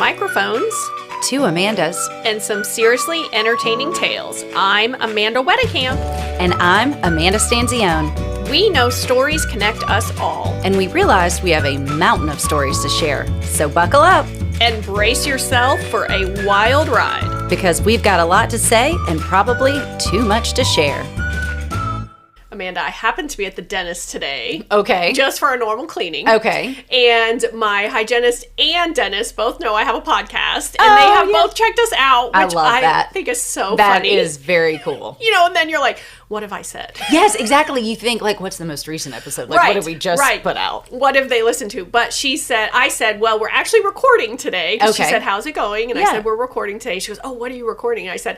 microphones, 2 Amandas, and some seriously entertaining tales. I'm Amanda Wedekamp. and I'm Amanda Stanzione. We know stories connect us all. And we realized we have a mountain of stories to share. So buckle up, And brace yourself for a wild ride. because we've got a lot to say and probably too much to share. Amanda, I happened to be at the dentist today. Okay. Just for a normal cleaning. Okay. And my hygienist and dentist both know I have a podcast. And they have both checked us out, I which love I that. think is so That funny. is very cool. You know, and then you're like, what have I said? Yes, exactly. You think, like, what's the most recent episode? Like, what did we just put out? What have they listened to? But I said, well, we're actually recording today. 'Cause She Okay. said, how's it going? And I Yeah. said, we're recording today. She goes, oh, what are you recording? And I said,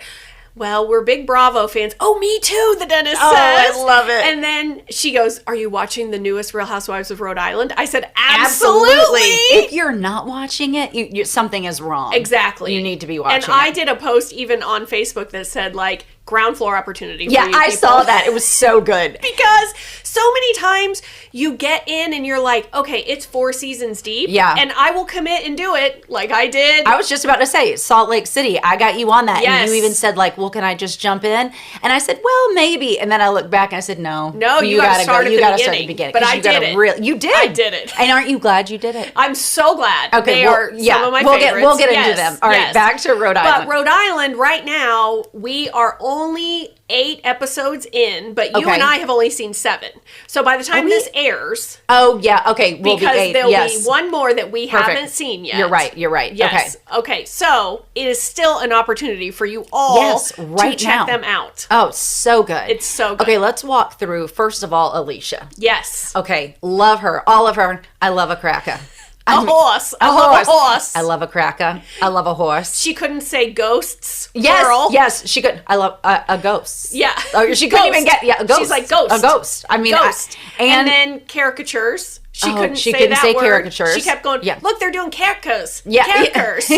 well, we're big Bravo fans. Oh, me too, the dentist says. I love it. And then she goes, are you watching the newest Real Housewives of Rhode Island? I said, absolutely. If you're not watching it, something is wrong. Exactly. You need to be watching And I did a post even on Facebook that said, like, ground floor opportunity for Yeah, you I people. saw that. It was so good. Because so many times you get in and you're like, okay, it's 4 seasons deep. Yeah. And I will commit and do it like I did. I was just about to say, Salt Lake City, I got you on that. Yes. And you even said, like, well, can I just jump in? And I said, well, maybe. And then I looked back and I said, no. No, you gotta start at You the gotta start at beginning. the beginning. But 'cause I you gotta did it. really- you did. I did it. And aren't you glad you did it? I'm so glad. Okay, They are some of my favorites. We'll get into Yes, them. All right, yes. back to Rhode Island. But Rhode Island, right now, we are only 8 episodes in, but you Okay. and I have only seen 7. So by the time this airs, Oh, yeah. Okay. We'll because be 8. there'll Yes. be one more that we Perfect. haven't seen yet. You're right. You're right. Yes. Okay. So it is still an opportunity for you all Yes, right to check now. them out. Oh, so good. It's so good. Okay, let's walk through, first of all, Alicia. Yes. Okay, love her. All of her. I love a cracker. A horse. I love a horse. I love a cracker. I love a horse. She couldn't say ghosts. Yes, plural. yes, she could. I love a ghost. Yeah. Oh, she couldn't even Ghost. get a ghost. She's like ghost. A ghost. I mean, ghost. and then caricatures. She Oh, couldn't she say couldn't that say word. caricatures. She kept going, Yeah. look, they're doing characters. Yeah. Characters.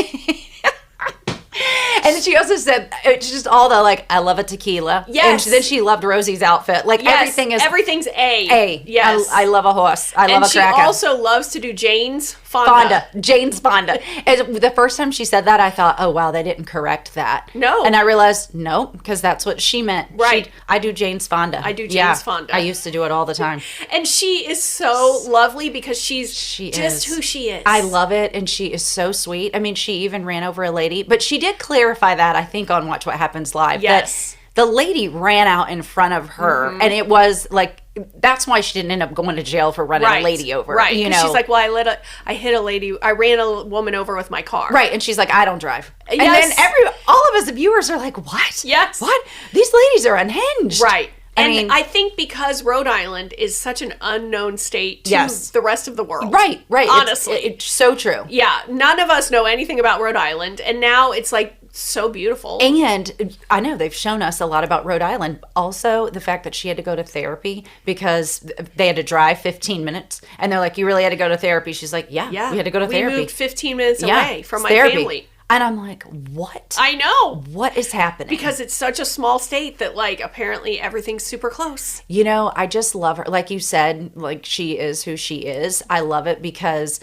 and then she also said it's just all the like I love a tequila. Yes. And then she loved Rosie's outfit. Like Yes, everything's A. A. Yes. I love a horse. I love and a she cracker. also loves to do Jane's Fonda. Fonda, Jane's Fonda. And the first time she said that, I thought, oh, wow, they didn't correct that. No. And I realized, no, because that's what she meant. Right. I do Jane's Fonda. I do Jane's Fonda. I used to do it all the time. And she is so lovely because she's She just is. who she is. I love it, and she is so sweet. I mean, she even ran over a lady, but she did clarify that, I think, on Watch What Happens Live. Yes. That the lady ran out in front of her, and it was like, that's why she didn't end up going to jail for running a lady over. Right. You 'Cause know? she's like, well, I hit a lady. I ran a woman over with my car. Right, and she's like, I don't drive. And Yes. then all of us viewers are like, what? Yes. What? These ladies are unhinged. Right. I mean, I think because Rhode Island is such an unknown state to Yes. the rest of the world. Right. Honestly. It's so true. Yeah. None of us know anything about Rhode Island. And now it's like so beautiful. And I know they've shown us a lot about Rhode Island. Also, the fact that she had to go to therapy because they had to drive 15 minutes. And they're like, you really had to go to therapy? She's like, yeah. We had to go to therapy. We moved 15 minutes Yeah, away from my therapy. family. And I'm like, what? I know. What is happening? Because it's such a small state that, like, apparently everything's super close. You know, I just love her. Like you said, like she is who she is. I love it because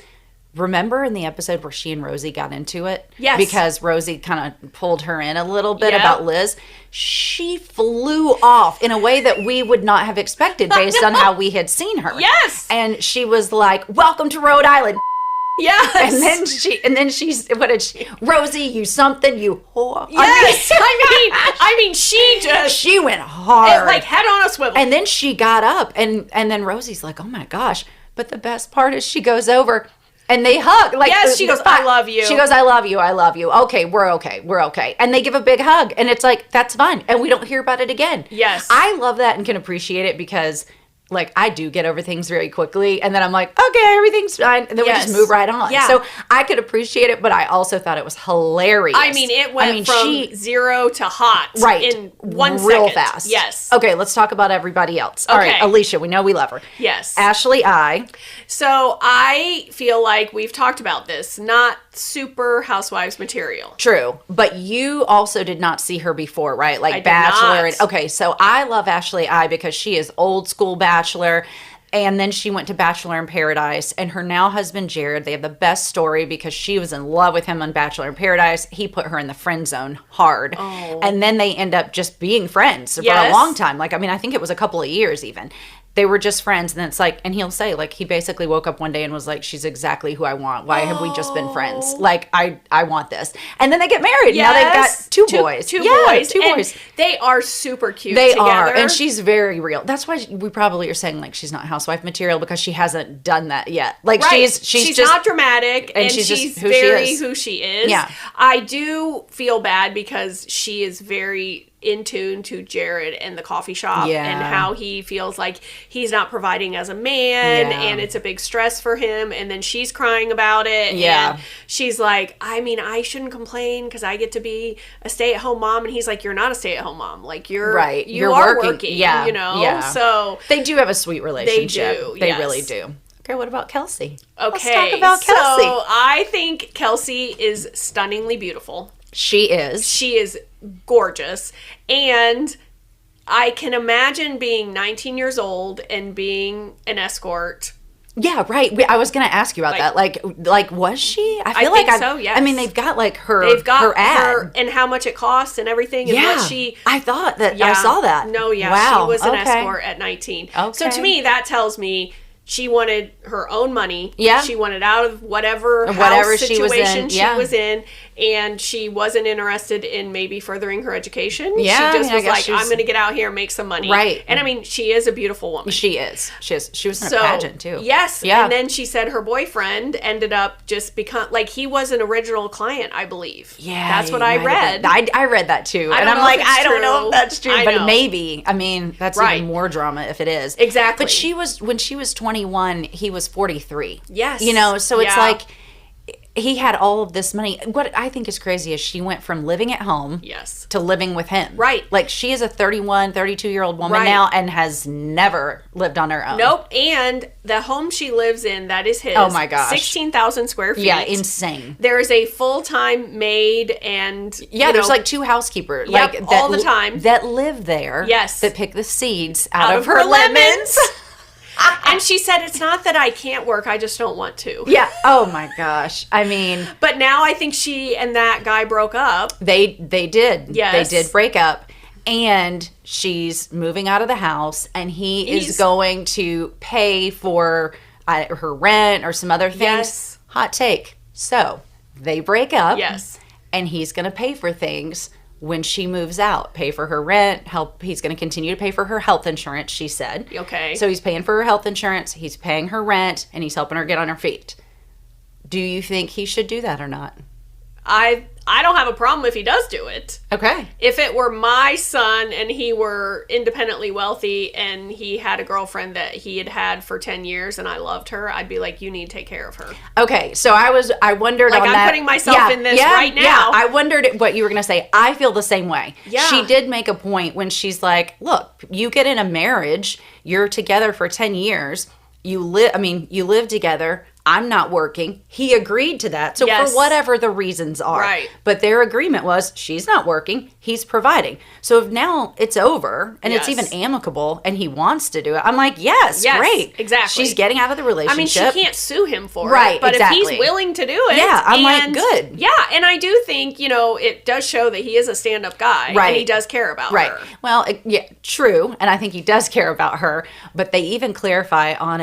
remember in the episode where she and Rosie got into it? Yes. Because Rosie kind of pulled her in a little bit Yep. about Liz. She flew off in a way that we would not have expected based on how we had seen her. Yes. And she was like, welcome to Rhode Island. Yes. And then she's, what did she, Rosie, you something, you whore. Yes. I mean, she just, She went hard. like, head on a swivel. And then she got up, and then Rosie's like, oh my gosh. But the best part is she goes over and they hug. Like, Yes, she goes, I love you. She goes, I love you. I love you. Okay, we're okay. We're okay. And they give a big hug. And it's like, that's fine. And we don't hear about it again. Yes. I love that and can appreciate it because, like, I do get over things very quickly. And then I'm like, okay, everything's fine. And then we Yes. just move right on. Yeah. So I could appreciate it, but I also thought it was hilarious. I mean, it went from 0 to hot Right. in 1 real second. fast. Yes. Okay, let's talk about everybody else. All right, Okay. Alicia, we know we love her. Yes. Ashley I. So I feel like we've talked about this, not super Housewives material. True, but you also did not see her before, right? Like I did Bachelor. not. Okay, so I love Ashley I because she is old school Bachelor. And then she went to Bachelor in Paradise, and her now husband, Jared, they have the best story because she was in love with him on Bachelor in Paradise. He put her in the friend zone hard. Oh. And then they end up just being friends for a long time. Like, I mean, I think it was a couple of years even. They were just friends, and then it's like, and he'll say, like, he basically woke up one day and was like, she's exactly who I want. Why have we just been friends? Like, I want this. And then they get married. Yes. Now they've got two boys. Two boys. Two boys. They are super cute together. Are, and she's very real. That's why we probably are saying, like, she's not housewife material, because she hasn't done that yet. Like, she's just not dramatic, and she's just who she is. Yeah. I do feel bad because she is very in tune to Jared and the coffee shop and how he feels like he's not providing as a man and it's a big stress for him, and then she's crying about it and she's like, I mean, I shouldn't complain because I get to be a stay-at-home mom, and he's like, you're not a stay-at-home mom, like you are working. So they do have a sweet relationship. They really do. Okay, what about Kelsey? Let's talk about Kelsey. So I think Kelsey is stunningly beautiful. She is gorgeous, and I can imagine being 19 years old and being an escort. Yeah, right. I was going to ask you about that. Like, was she? I think so. Yes. I mean, they've got like her ad and how much it costs and everything. And what she. I thought that I saw that. No, wow. She was an escort at 19. Okay. So to me, that tells me she wanted her own money. Yeah. She wanted out of whatever situation she was in. And she wasn't interested in maybe furthering her education. Yeah, she just was like, I'm going to get out here and make some money. Right. And I mean, she is a beautiful woman. She is. She was in a pageant too. Yes. Yeah. And then she said her boyfriend ended up just like, he was an original client, I believe. Yeah. That's what I read. I read that too. And I'm like, I don't know if that's true. But maybe. I mean, that's even more drama if it is. Exactly. But when she was 21, he was 43. Yes. You know, so it's like, he had all of this money. What I think is crazy is she went from living at home to living with him. Right. Like, she is a 31, 32-year-old woman now and has never lived on her own. Nope. And the home she lives in, that is his. Oh, my gosh. 16,000 square feet. Yeah, insane. There is a full-time maid and, there's like 2 housekeepers. Yep, like, all the time. That live there. Yes. That pick the seeds out of her lemons. And she said, it's not that I can't work, I just don't want to. Yeah. Oh my gosh. I mean. But now I think she and that guy broke up. They did. Yes. They did break up. And she's moving out of the house, and he's going to pay for her rent or some other things. Yes. Hot take. So they break up. Yes. And he's going to pay for things when she moves out, pay for her rent, he's going to continue to pay for her health insurance, she said. Okay. So he's paying for her health insurance, he's paying her rent, and he's helping her get on her feet. Do you think he should do that or not? I don't have a problem if he does do it. Okay. If it were my son and he were independently wealthy and he had a girlfriend that he had had for 10 years and I loved her, I'd be like, you need to take care of her. Okay. So I wondered like, on I'm that. putting myself in this right now. Yeah. I wondered what you were going to say. I feel the same way. Yeah. She did make a point when she's like, look, you get in a marriage, you're together for 10 years, you live together. I'm not working. He agreed to that. So for whatever the reasons are. Right. But their agreement was she's not working. He's providing. So if now it's over and it's even amicable and he wants to do it, I'm like, yes, great. Exactly. She's getting out of the relationship. I mean, she can't sue him for it. But exactly. if he's willing to do it. Yeah, I'm like, good. Yeah, and I do think, it does show that he is a stand-up guy. Right. And he does care about her. Well, true. And I think he does care about her. But they even clarify on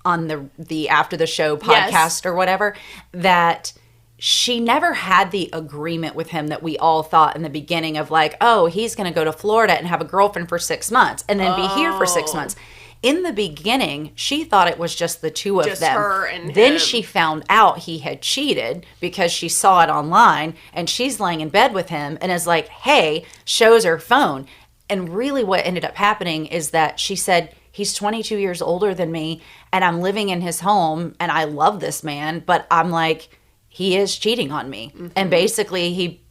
on the After the Show podcast or whatever, that she never had the agreement with him that we all thought in the beginning of like, oh, he's going to go to Florida and have a girlfriend for 6 months and then be here for 6 months. In the beginning, she thought it was just the two of them. Her and then him. She found out he had cheated because she saw it online, and she's laying in bed with him and is like, hey, shows her phone. And really what ended up happening is that she said, he's 22 years older than me, and I'm living in his home, and I love this man, but I'm like, he is cheating on me. Mm-hmm. And basically, he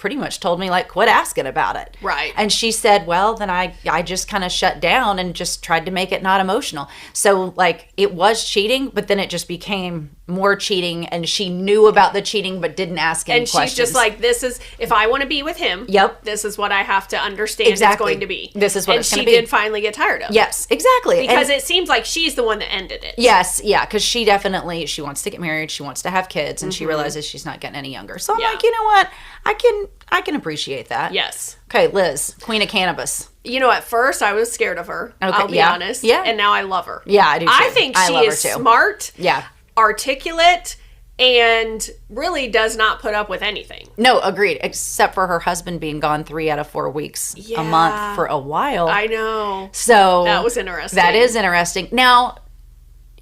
pretty much told me, like, quit asking about it. Right. And she said, well, then I just kind of shut down and just tried to make it not emotional. So, like, it was cheating, but then it just became more cheating, and she knew about the cheating but didn't ask any questions. And she's just like, this is, if I want to be with him, this is what I have to understand it's going to be. This is what it's going to be. And she did finally get tired of it. Yes, exactly. Because it seems like she's the one that ended it. Yes, yeah, because she definitely, she wants to get married, she wants to have kids, and she realizes she's not getting any younger. So I'm like, you know what? I can appreciate that. Yes. Okay, Liz, Queen of Cannabis. You know, at first I was scared of her. Okay, I'll be honest. Yeah. And now I love her. Yeah, I do too. I think she is smart. Yeah. Articulate. And really does not put up with anything. No, agreed. Except for her husband being gone 3 out of 4 weeks a month for a while. I know. So that was interesting. That is interesting. Now,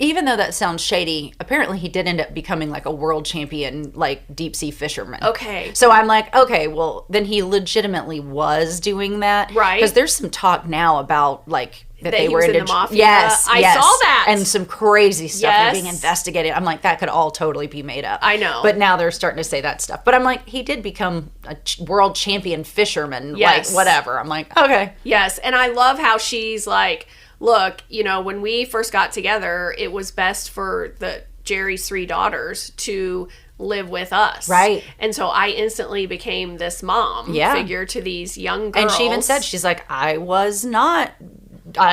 even though that sounds shady, apparently he did end up becoming like a world champion, like deep sea fisherman. Okay. So I'm like, okay, well, then he legitimately was doing that. Right. Because there's some talk now about like that they were in the mafia. Yes, I saw that. And some crazy stuff are being investigated. I'm like, that could all totally be made up. I know. But now they're starting to say that stuff. But I'm like, he did become a world champion fisherman. Yes. Like, whatever. I'm like, okay. Yes. And I love how she's like, look, you know, when we first got together, it was best for Jerry's 3 daughters to live with us. Right. And so I instantly became this mom figure to these young girls. And she even said, she's like, I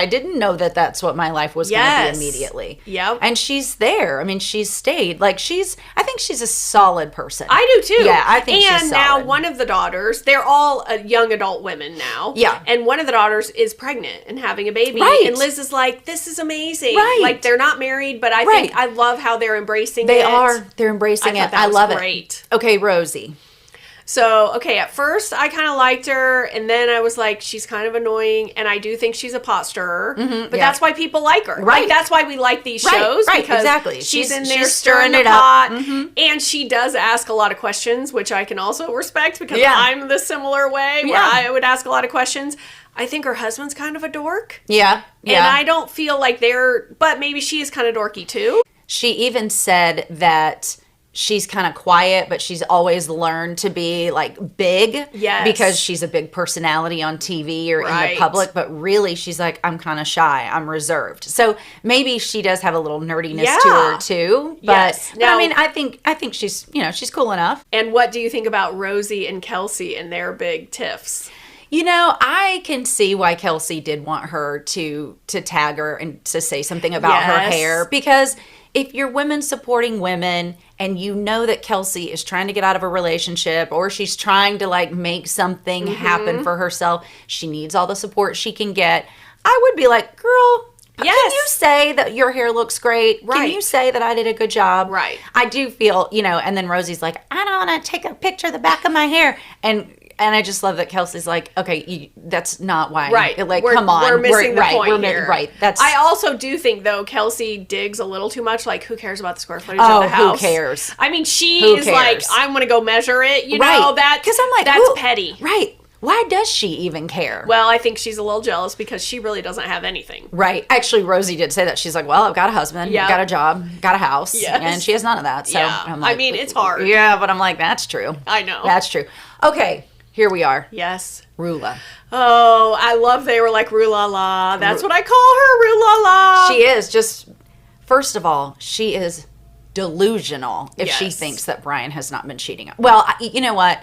didn't know that that's what my life was going to be immediately. Yep. And she's there. I mean, she's stayed. Like, I think she's a solid person. I do too. Yeah, I think she's solid. And now one of the daughters, they're all young adult women now. Yeah. And one of the daughters is pregnant and having a baby. Right. And Liz is like, this is amazing. Right. Like, they're not married, but I think I love how they're embracing it. They are. They're embracing it. I love it. Great. Okay, Rosie. So, okay, at first I kind of liked her, and then I was like, she's kind of annoying, and I do think she's a pot stirrer, but that's why people like her. Right. Like, that's why we like these shows, because exactly. she's in there stirring the pot, and she does ask a lot of questions, which I can also respect, because I'm the similar way, where I would ask a lot of questions. I think her husband's kind of a dork. Yeah. And I don't feel like but maybe she is kind of dorky too. She even said that she's kind of quiet, but she's always learned to be like big because she's a big personality on TV or in the public. But really, she's like, I'm kind of shy. I'm reserved. So maybe she does have a little nerdiness to her too. But, but I mean, I think she's, she's cool enough. And what do you think about Rosie and Kelsey and their big tiffs? I can see why Kelsey did want her to tag her and to say something about her hair, because if you're women supporting women and you know that Kelsey is trying to get out of a relationship or she's trying to like make something happen for herself, she needs all the support she can get. I would be like, girl, can you say that your hair looks great? Right. Can you say that I did a good job? Right. I do feel, and then Rosie's like, I don't want to take a picture of the back of my hair. And I just love that Kelsey's like, okay, that's not why. Right. Like, come on. We're missing the point here. Right. I also do think, though, Kelsey digs a little too much. Like, who cares about the square footage of the house? Who cares? I mean, she's like, I'm going to go measure it. You know, because I'm like, that's petty. Right. Why does she even care? Well, I think she's a little jealous because she really doesn't have anything. Right. Actually, Rosie did say that. She's like, well, I've got a husband, I've got a job, got a house, and she has none of that. So I'm like, I mean, it's hard. Yeah, but I'm like, that's true. I know. That's true. Okay. Here we are. Yes. Rula. Oh, I love they were like Rula la. That's what I call her, Rula la. She is just, first of all, she is delusional if she thinks that Brian has not been cheating. Well, you know what?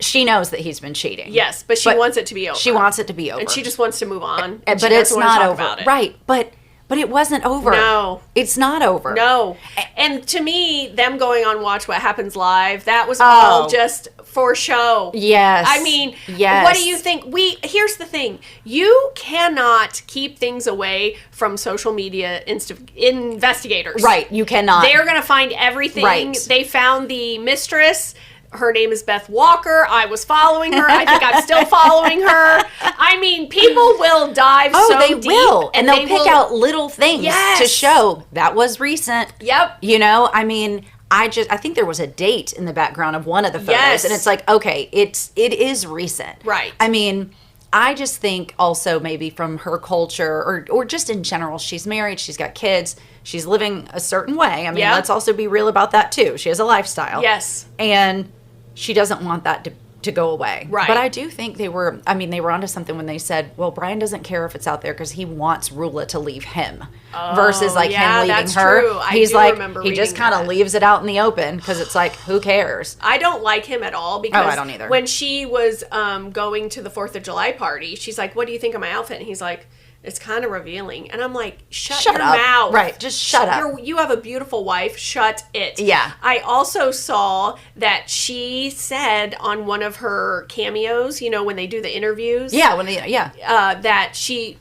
She knows that he's been cheating. Yes, but she wants it to be over. She wants it to be over. And she just wants to move on. But it's not over. Right. But it wasn't over. No. It's not over. No. And to me, them going on Watch What Happens Live, that was all just for show. Yes. I mean, what do you think? Here's the thing. You cannot keep things away from social media investigators. Right. You cannot. They're going to find everything. Right. They found the mistress. Her name is Beth Walker. I was following her. I think I'm still following her. I mean, people will dive so deep. They will. And they'll pick out little things to show. That was recent. Yep. I mean, I think there was a date in the background of one of the photos. And it's like, okay, it is recent. Right. I mean, I just think also maybe from her culture or just in general, she's married, she's got kids, she's living a certain way. I mean, let's also be real about that too. She has a lifestyle. Yes. And she doesn't want that to go away. Right. But I do think they were onto something when they said, well, Brian doesn't care if it's out there because he wants Rula to leave him versus like him leaving that's her. True. He's like, he just kind of leaves it out in the open because it's like, who cares? I don't like him at all because I don't either. When she was going to the 4th of July party, she's like, what do you think of my outfit? And he's like, it's kind of revealing. And I'm like, shut your up. mouth. Right, just shut up. You have a beautiful wife. Shut it. Yeah. I also saw that she said on one of her cameos, when they do the interviews. Yeah, that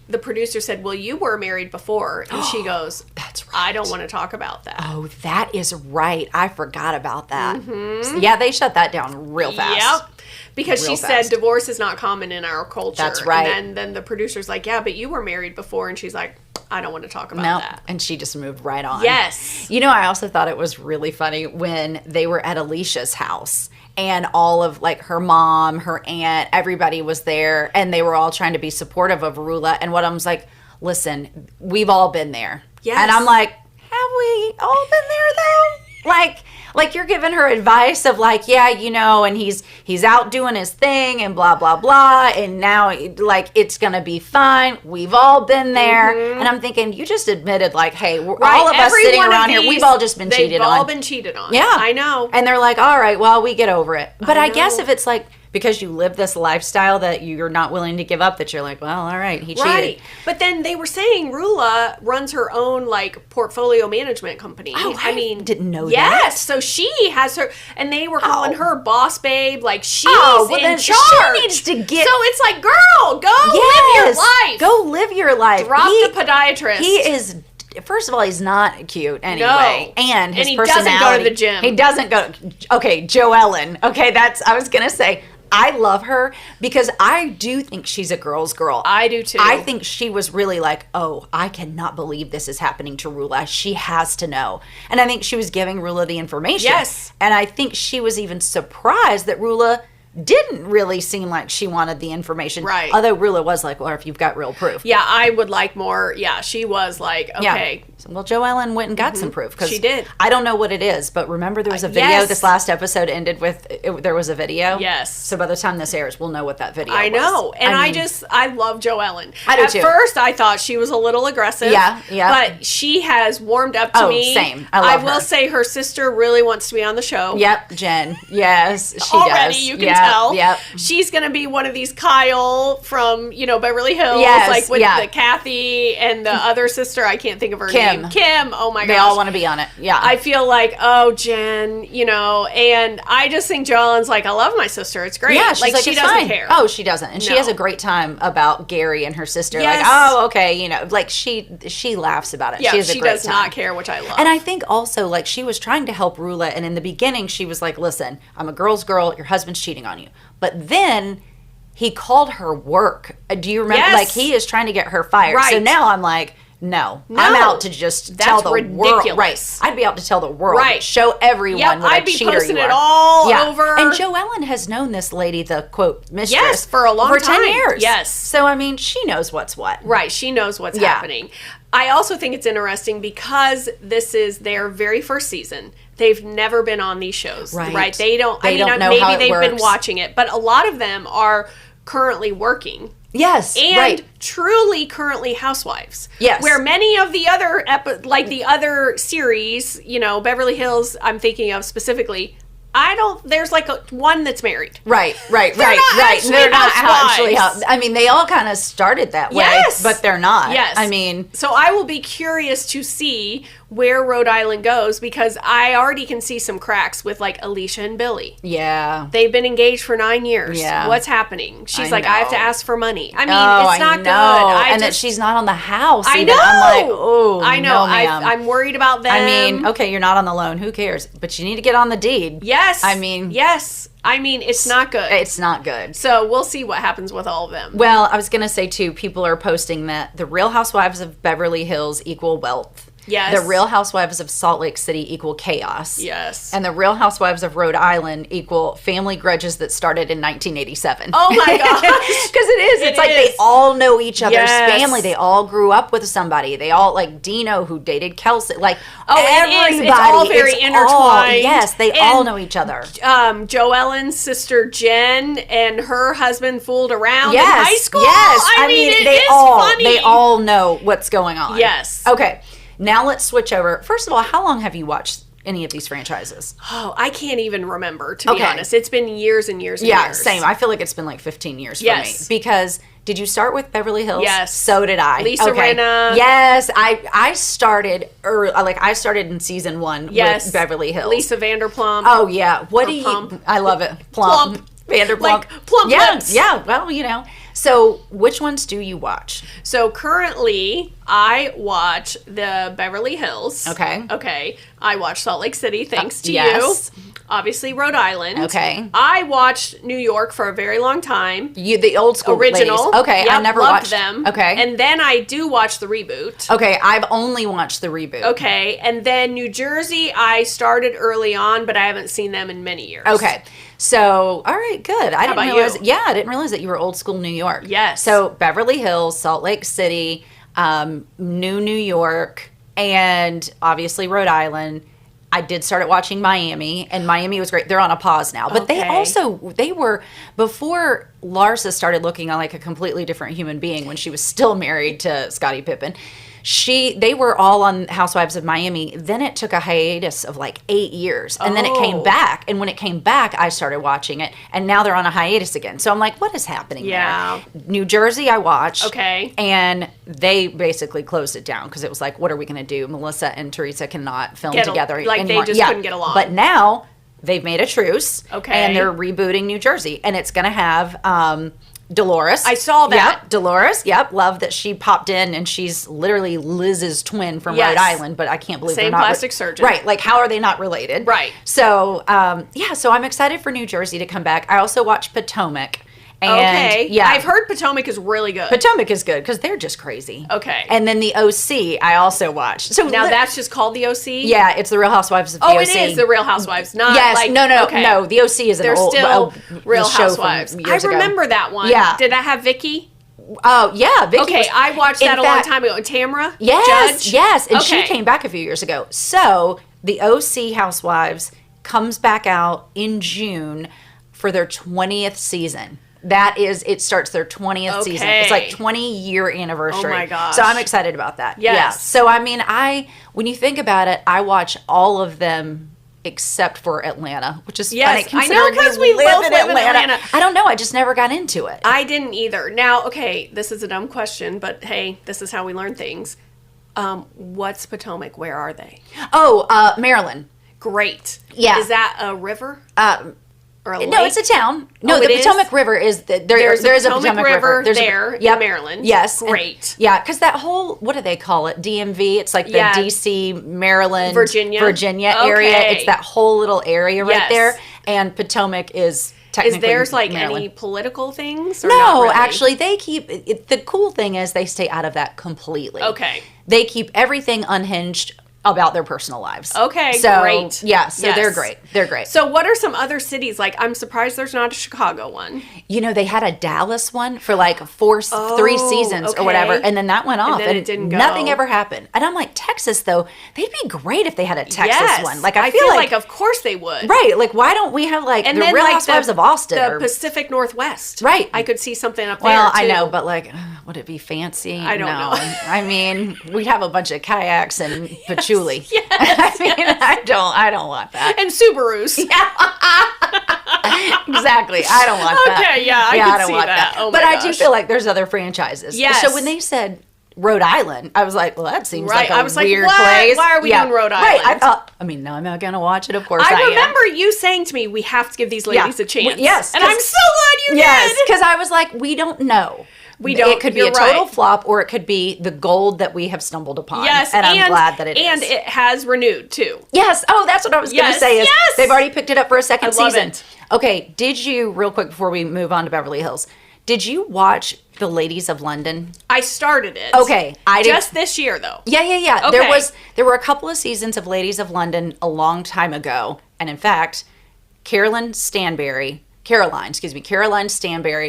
the producer said, well, you were married before. And she goes, that's right. I don't want to talk about that. Oh, that is right. I forgot about that. Mm-hmm. Yeah, they shut that down real fast. Yep. Because she said divorce is not common in our culture. That's right. And then the producer's like, yeah, but you were married before. And she's like, I don't want to talk about that. And she just moved right on. Yes. I also thought it was really funny when they were at Alicia's house and all of like her mom, her aunt, everybody was there and they were all trying to be supportive of Rula. And one of them was like, listen, we've all been there. Yes. And I'm like, have we all been there though? Like you're giving her advice of like, yeah, and he's out doing his thing and blah, blah, blah. And now like, it's going to be fine. We've all been there. Mm-hmm. And I'm thinking, you just admitted like, hey, all of us sitting around here, we've all just been cheated on. They've all been cheated on. Yeah. I know. And they're like, all right, well, we get over it. But I guess if it's like, because you live this lifestyle that you're not willing to give up, that you're like, well, all right, he cheated. Right. But then they were saying Rula runs her own like portfolio management company. Oh, I didn't know that. Yes, so she has her, and they were calling her boss babe, like she's in charge. She needs to get. So it's like, girl, go live your life. Go live your life. Drop the podiatrist. He is. First of all, he's not cute anyway. No. And his he personality. Doesn't go to the gym. He doesn't go. Okay, Joellen. Okay, I was going to say, I love her because I do think she's a girl's girl. I do too. I think she was really like, oh, I cannot believe this is happening to Rula. She has to know. And I think she was giving Rula the information. Yes. And I think she was even surprised that Rula didn't really seem like she wanted the information. Right. Although Rula was like, well, if you've got real proof. Yeah, I would like more. Yeah, she was like, okay. Yeah. Well, Joellen went and got some proof. She did. I don't know what it is, but remember there was a video. Yes. This last episode ended with, there was a video. Yes. So by the time this airs, we'll know what that video was. I know. And I love Joellen. I do too. At first, I thought she was a little aggressive. Yeah. But she has warmed up to me. Same. I will say her sister really wants to be on the show. Yep, Jen. Yes, she does. Already, you can tell. Yep. She's going to be one of these Kyle from, Beverly Hills. Yes, like with the Kathy and the other sister. I can't think of her name. Kim. Oh my gosh. They all want to be on it. Yeah. I feel like, oh, Jen, and I just think Joellen's like, I love my sister. It's great. Yeah, she's like she doesn't care. Oh, she doesn't. And she has a great time about Gary and her sister. Yes. Like, oh, okay, like she laughs about it. Yeah, she has a great does time. not care, which I love. And I think also like she was trying to help Rula, and in the beginning she was like, listen, I'm a girl's girl, your husband's cheating on you. But then he called her work. Do you remember? Yes. Like he is trying to get her fired. Right. So now I'm like, no, I'm out to just tell the ridiculous. world. Right. I'd be out to tell the world. Right. Show everyone what I'd a cheater you are. I'd be posting it all over. And Joellen has known this lady, the quote mistress, yes, for a long time. For 10 years. Yes. So, I mean, she knows what's what. Right. She knows what's happening. I also think it's interesting because this is their very first season. They've never been on these shows. Right. They don't know maybe how it they've works. Been watching it, but a lot of them are currently working. Yes, and truly currently housewives. Yes, where many of the other the other series, Beverly Hills, I'm thinking of specifically. There's like one that's married. Right. They're not actually. I mean, they all kind of started that way, but they're not. Yes. I mean, so I will be curious to see where Rhode Island goes because I already can see some cracks with like Alicia and Billy. Yeah. They've been engaged for 9 years. Yeah. What's happening? She's I have to ask for money. I mean, it's not good. That she's not on the house. I know. I'm like, oh, I know. No, ma'am. I'm worried about them. I mean, okay, you're not on the loan. Who cares? But you need to get on the deed. Yes. I mean, it's not good. It's not good. So we'll see what happens with all of them. Well, I was going to say, too, people are posting that the Real Housewives of Beverly Hills equal wealth. Yes. The Real Housewives of Salt Lake City equal chaos. Yes. And the Real Housewives of Rhode Island equal family grudges that started in 1987. Oh my gosh. Because it is. It's like is. they all know each other's Yes. family. They all grew up with somebody. They all, like Dino, who dated Kelsey. Like, it is. everybody. It's all very intertwined. Yes, they all know each other. Joellen's sister Jen and her husband fooled around in Yes, high school. yes. I mean, it they is all, funny. They all know what's going on. Yes. Okay, now let's switch over. First of all, how long have you watched any of these franchises? Oh, I can't even remember, to be honest. It's been years and years and Yeah, years. same. I feel like it's been like 15 years for Yes. me. Because did you start with Beverly Hills? Yes. So did I. Lisa Rinna. Yes, I started early, like I started in season 1 with Beverly Hills. Lisa Vanderplump. Oh yeah. What do you? Plump. I love it. Plump. Vanderplump. Like plump yeah, lips. Yeah. Well, you know. So, which ones do you watch? So currently, I watch the Beverly Hills. Okay. Okay. I watch Salt Lake City, thanks to yes. you. Obviously, Rhode Island. Okay. I watched New York for a very long time. You, the old school Original. ladies. Okay, Yep, I never loved watched them. Okay. And then I do watch the reboot. Okay, I've only watched the reboot. Okay. And then New Jersey, I started early on, but I haven't seen them in many years. Okay. So, all right, good. I didn't about realize. you? Yeah, I didn't realize that you were old school New York. Yes. So, Beverly Hills, Salt Lake City, New York, and obviously Rhode Island. I did start watching Miami, and Miami was great. They're on a pause now, but they were before Larsa started looking like a completely different human being when she was still married to Scottie Pippen. They were all on Housewives of Miami. Then it took a hiatus of like 8 years, and then it came back. And when it came back, I started watching it, and now they're on a hiatus again. So I'm like, what is happening there? New Jersey, I watched. Okay. And they basically closed it down because it was like, what are we going to do? Melissa and Teresa cannot film together anymore. They just couldn't get along. But now they've made a truce. Okay. And they're rebooting New Jersey, and it's going to have Dolores. I saw that. Yep, Dolores. Yep, love that she popped in, and she's literally Liz's twin from Rhode Island. But I can't believe Same they're not plastic surgeon. Right? Like, how are they not related? Right. So, so I'm excited for New Jersey to come back. I also watched Potomac. And, yeah, I've heard Potomac is really good. Potomac is good because they're just crazy. Okay. And then the OC, I also watched. So now that's just called the OC? Yeah, it's the Real Housewives of the OC. Oh, it is the Real Housewives, not yes, like... No, the OC is an They're old still Real show Housewives. from years I ago. remember that one. Yeah. Did I have Vicky? Oh, yeah. Vicky Okay, was, I watched that a long fact, time ago. Tamra? Yes, Judge? yes. And Okay. she came back a few years ago. So the OC Housewives comes back out in June for their 20th season. It starts their 20th season. It's like 20-year anniversary. Oh my gosh. So I'm excited about that. Yes. Yeah. So I mean, when you think about it, I watch all of them except for Atlanta, which is funny I know, because we both live in Atlanta. I don't know. I just never got into it. I didn't either. Now, okay, this is a dumb question, but hey, this is how we learn things. What's Potomac? Where are they? Oh, Maryland. Great. Yeah. Is that a river? Or a lake? No, it's a town. No, it the is? Potomac River is there is a Potomac River there in Maryland. Yes, great. Yeah, because that whole, what do they call it? DMV. It's like the DC, Maryland, Virginia area. It's that whole little area right there. And Potomac is technically theirs like Maryland. any political things? Or no, not really? actually, they keep the cool thing is they stay out of that completely. Okay, they keep everything unhinged about their personal lives. Okay, so, great. Yeah, so they're great. They're great. So what are some other cities? Like, I'm surprised there's not a Chicago one. You know, they had a Dallas one for like 3 seasons or whatever, and then that went off, and then it didn't go. Nothing ever happened. And I'm like, Texas, though, they'd be great if they had a Texas one. Like, I feel like of course they would. Right, like, why don't we have, like, and the then, Real like, Housewives of Austin? The Pacific Northwest. Right. I could see something up there, Well, too. I know, but, like, would it be fancy? I don't know. I mean, we'd have a bunch of kayaks and patchouli. Yes. I mean, I don't want that. And Subarus. Exactly. I don't want that. Okay, yeah, I don't see want that. Oh my but gosh. I do feel like there's other franchises. Yes. So when they said Rhode Island, I was like, well, that seems like I a was like, weird what? place. Why are we doing Rhode Island? Right. I thought, now I'm not going to watch it. Of course I am. I remember you saying to me, we have to give these ladies a chance. Yes. And I'm so glad you did. Because I was like, we don't know. It could be a total flop, or it could be the gold that we have stumbled upon. Yes, and I'm glad that it is. And it has renewed, too. Yes. Oh, that's what I was going to say. They've already picked it up for a second season. It. Okay. Did you, real quick before we move on to Beverly Hills, Did you watch The Ladies of London? I started it. Okay. Just this year, though. Yeah. Okay. There were a couple of seasons of Ladies of London a long time ago. And in fact, Caroline Stanbury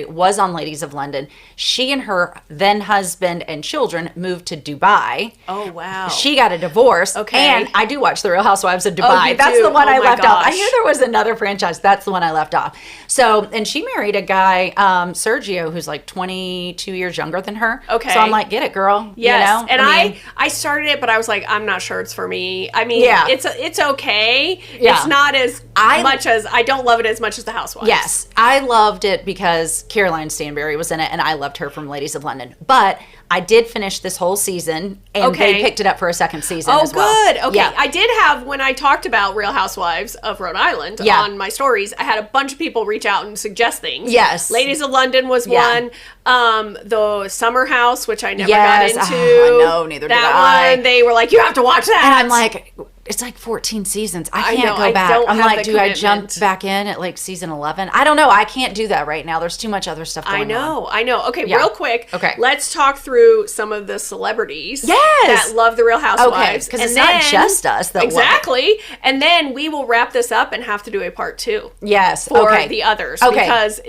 was on Ladies of London. She and her then husband and children moved to Dubai. Oh, wow. She got a divorce. Okay. And I do watch The Real Housewives of Dubai. You That's do? the one I left off. I gosh. knew there was another franchise. That's the one I left off. So, and she married a guy, Sergio, who's like 22 years younger than her. Okay. So I'm like, get it, girl. Yes. You know? And I started it, but I was like, I'm not sure it's for me. I mean, it's okay. Yeah. It's not as much as, I don't love it as much as The Housewives. Yes, I loved it because Caroline Stanbury was in it, and I loved her from Ladies of London. But I did finish this whole season, and they picked it up for a second season as well. Oh, good. Okay. Yeah. I did have, when I talked about Real Housewives of Rhode Island on my stories, I had a bunch of people reach out and suggest things. Yes. Ladies of London was one. The Summer House, which I never Yes. got into. Oh, no, neither did I. That one, they were like, you have to watch that. And I'm like, it's like 14 seasons. I can't go back. I'm like, do I jump back in at like season 11? I don't know. I can't do that right now. There's too much other stuff going on. I know. Okay, real quick. Okay. Let's talk through some of the celebrities Yes. that love The Real Housewives. Okay, because it's not just us that exactly. Love it. And then we will wrap this up and have to do a part 2. Yes. For the others. Okay. Because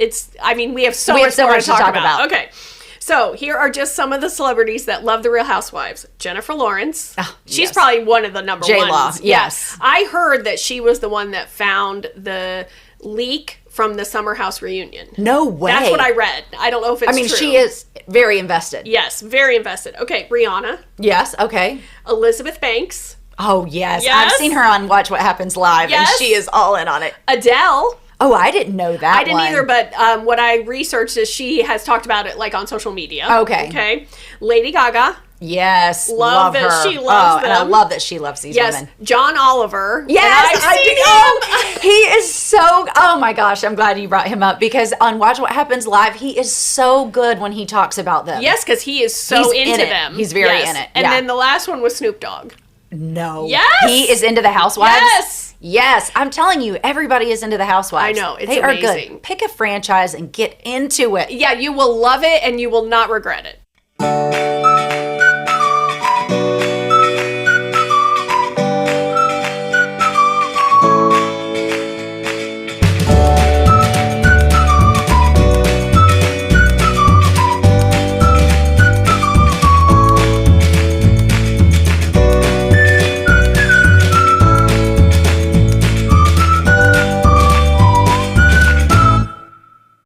we have so much more to talk about. Okay. So here are just some of the celebrities that love The Real Housewives. Jennifer Lawrence. She's probably one of the number J-Law, ones. yes. I heard that she was the one that found the leak from the Summer House reunion. No way. That's what I read. I don't know if it's true. she is very invested. Yes, very invested. Okay, Rihanna. Yes, okay. Elizabeth Banks. Oh, yes. Yes. I've seen her on Watch What Happens Live, and she is all in on it. Adele. Oh, I didn't know that I didn't either, but what I researched is she has talked about it like on social media. Okay. Lady Gaga. Yes, love that her. she loves them. And I love that she loves these women. John Oliver. Yes, I've seen him. He is so. Oh my gosh, I'm glad you brought him up because on Watch What Happens Live, he is so good when he talks about them. Yes, because he is so into them. He's very in it. And then the last one was Snoop Dogg. No. Yes. He is into the Housewives. Yes. Yes, I'm telling you, everybody is into the Housewives. I know, it's they amazing. are good. Pick a franchise and get into it. Yeah, you will love it and you will not regret it.